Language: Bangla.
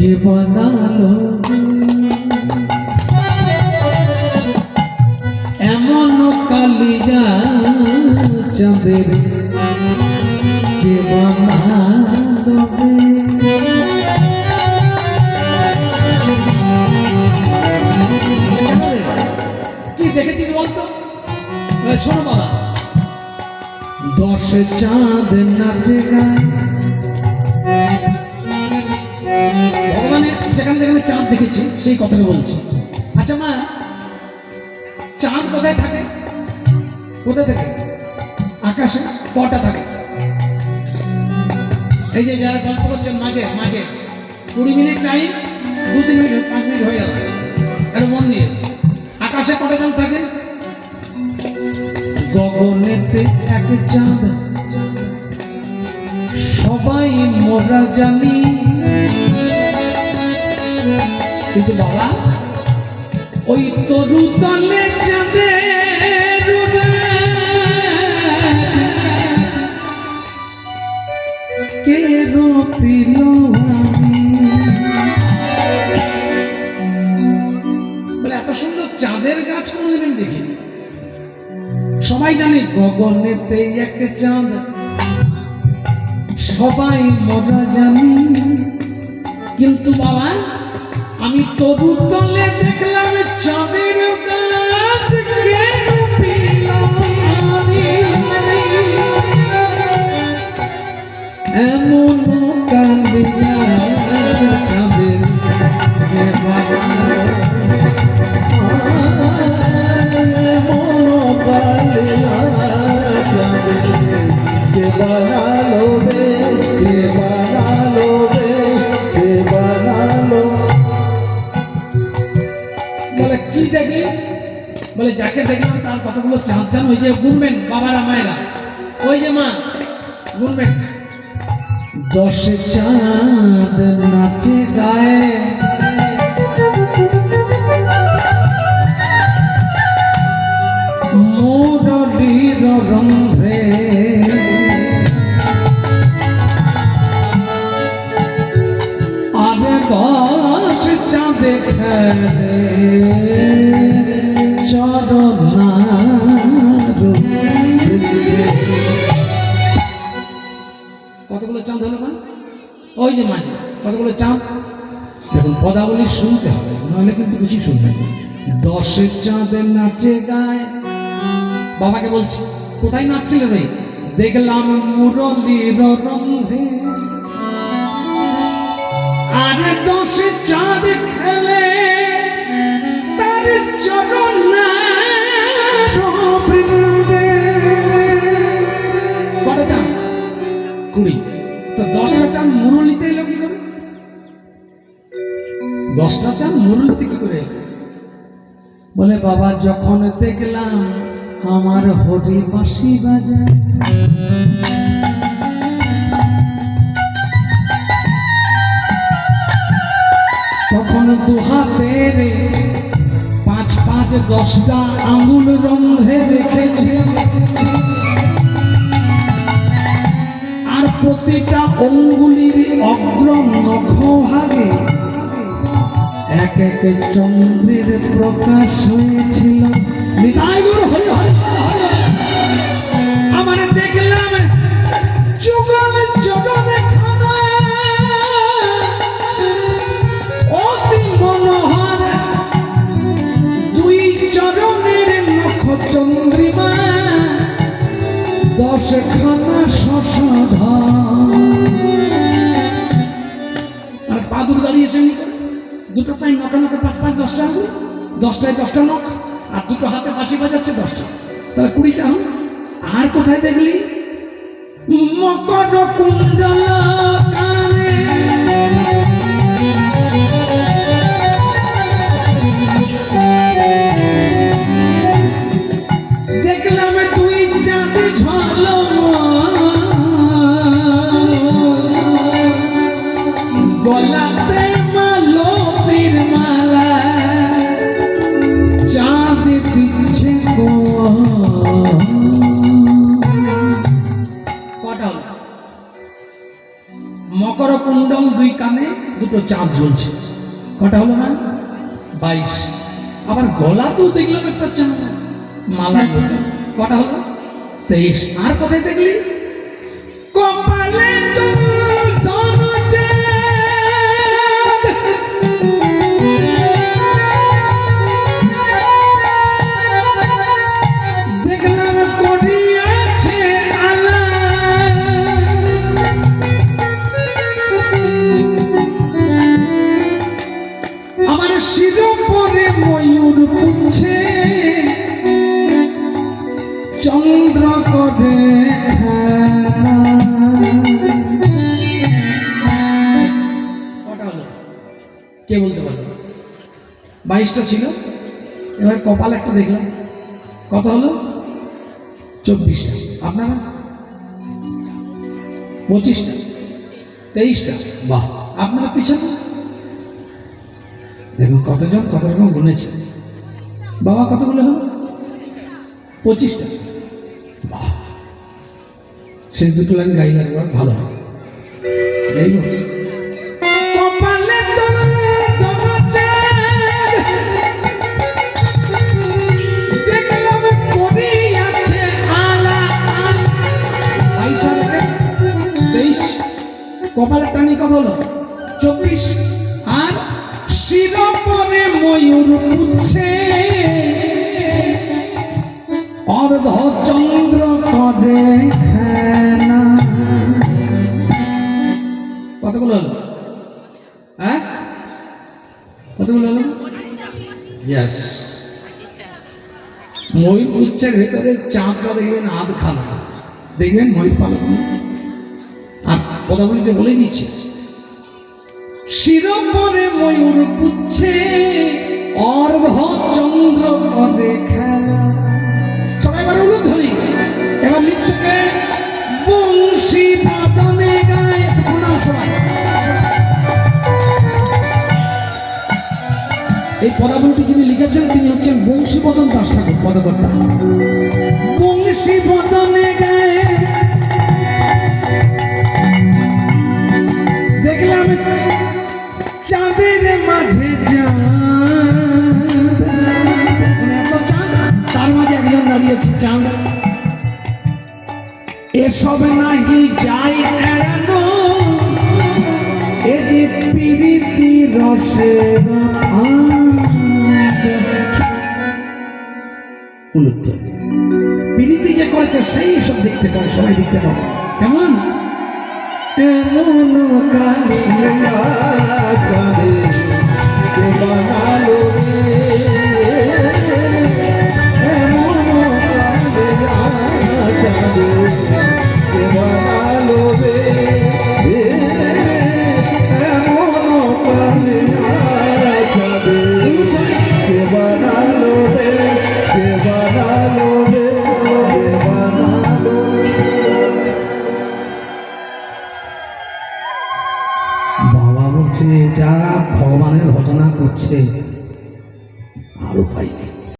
কে বানালো এমন কালিজা চাঁদের কে বানালো কি দেখেছিস বলতো? শোনো বাবা, 10 চাঁদ নাচে গায়। ভগবানের যেখানে যেখানে চাঁদ দেখেছি সেই কথাটা বলছি। আচ্ছা মা, চাঁদ কোথায় থাকে? কোথায় থাকে? আকাশে কটা থাকে? এই যে যারা গল্প করছেন মাঝে মাঝে 20 মিনিট টাইম, 2-3 মিনিট 5 মিনিট হয়ে গেল, আর মন দিয়ে আকাশে কটা চাঁদ থাকে? গগনেতে এক চাঁদ সবাই মোরা জানি, কিন্তু বাবা ওই তরু তলে চাঁদের কে রূপিল বলে এত সুন্দর চাঁদের গাছ কোনোদিন দেখিনি। সবাই জানে গগনেতে এক চাঁদ সবাই মোরা জানি, কিন্তু বাবা আমি তবু তলে দেখলাম চাঁদের গাছ কে রূপিল এমন কালিজা চাঁদের কে বানালো রে, কে বানালো রে, কে বানালো। বলে কি দেখলি? বলে যাকে দেখলাম তার কতগুলো চাঁদ চান ওই যে গুনবেন বাবারা মায়েরা, ওই যে মা গুনবেন। 10 চাঁদ নাচে গায়ে মুরলীর রন্ধ্রে, আরে 10 চাঁদে খেলে কতগুলো চাঁদ হলো মা? ওই যে মাঝে কতগুলো চাঁদ। দেখুন পদাবলী শুনতে হবে, নাহলে কিন্তু কিছু শুনবেন না। 10 চাঁদে নাচে গায়। বাবাকে বলছি কোথায় নাচছিলে ভাই? দেখলাম মুরলীর রন্ধ্রে, আরে 10 চাঁদ খেলে তার চরণের বৃন্দে। কটা চাঁদ? 20। তো 10টা চাঁদ মুরলীতে এলো কি করে? 10টা চাঁদ মুরলীতে কি করে এলো? বলে বাবা যখন দেখলাম আমার হরি বাঁশি বাজায়, তখন 2 হাতের 5-5 10টা আঙুল রন্ধ্রে রেখেছে, আর প্রতিটা অঙ্গুলির অগ্র নখ ভাগে এক এক চন্দ্রের প্রকাশ হয়েছিল। আমার দেখলাম যুগল চরণ খানা অতি মনোহর 2 চরণের নখ চন্দ্রিমা 10 খানা শশধর। আর পাদুর দাঁড়িয়েছে দুটো পায়ে নখে নখে 5-5 10টা আঙুল, 10টায় 10টা নখ, আর দুটো হাতে বাঁশি বাজাচ্ছে 10টা, তাহলে 20টা। আর কোথায় দেখলি? মকর কুণ্ডল কানে দেখলাম 2 চাঁদ ঝলমল, গলাতে মালতীর মালা চাঁদ দিচ্ছে কটা? মকর মকর কুণ্ডল, 2 কানে 2টো চাঁদ ঝুলছে। কটা হলো না? 22। আবার গলাতেও দেখলাম একটা চাঁদ, মালা গলা। কটা হলো? 23। আর কোথায় দেখলি? কপালে চন্দন চাঁদ, দেখলাম করিয়াছে আলা। আমার শির পরে ময়ূর পুচ্ছে, চন্দ্র করে কটা হলো? কে বলতে পারলো? 22টা ছিল। এবার কপাল একটা দেখলাম, কত হলো? 24টা। আপনারা? 25টা, 23টা। বাহ, আপনারা পিছনে দেখুন কতজন কত রকম গুনেছে। বাবা কতগুলো হলো? 25টা। বাহ, শেষ 2টো লাইন গাইলে একবার ভালো হয়। গাইব কপালে চন্দন চাঁদ, দেখলাম করিয়াছে আলা। 22 আর 23, কপালের টানি কত হলো? 24। আর শির পরে ময়ূর পুচ্ছে, অর্ধ চন্দ্র করে খেলা। কতগুলো হলো? হ্যাঁ, কতগুলো হলো? ইয়েস। ময়ূর পুচ্ছের ভেতরে চাঁদটা দেখবেন আধখানা, দেখবেন ময়ূর পালক। আর পদাবলিতে বলে দিচ্ছে, শির পরে ময়ূর পুচ্ছে, অর্ধ চন্দ্র করে খেলা। সবাই এবার উলুধ্বনি। এবার লিখছে কে? বংশী বাদনে গায়। প্রণাম সবাই। এই পদাবলিটি যিনি লিখেছেন তিনি হচ্ছেন বংশীবদন দাস ঠাকুর, পদকর্তা। বংশী বদনে গায়, দেখলাম চাঁদের মাঝে চাঁদ, তার মাঝে একজন দাঁড়িয়েছে চাঁদ। এসব নাকি যাই এড়ানো, এ যে প্রীতি রসের প্রীতি যে করেছে সেই সব দেখতে পাবে, সবাই দেখতে পাবে। কেমন? এমন কালিয়া চাঁদে কে বানালো রে, এমন কালিয়া চাঁদে কে বানালো রে, এমন কালিয়া চাঁদে কে বানালো রে, কে বানালো রে, কে বানালো। বাবা বলছে, যা ভগবানের ভজনা করছে আর উপায় নেই।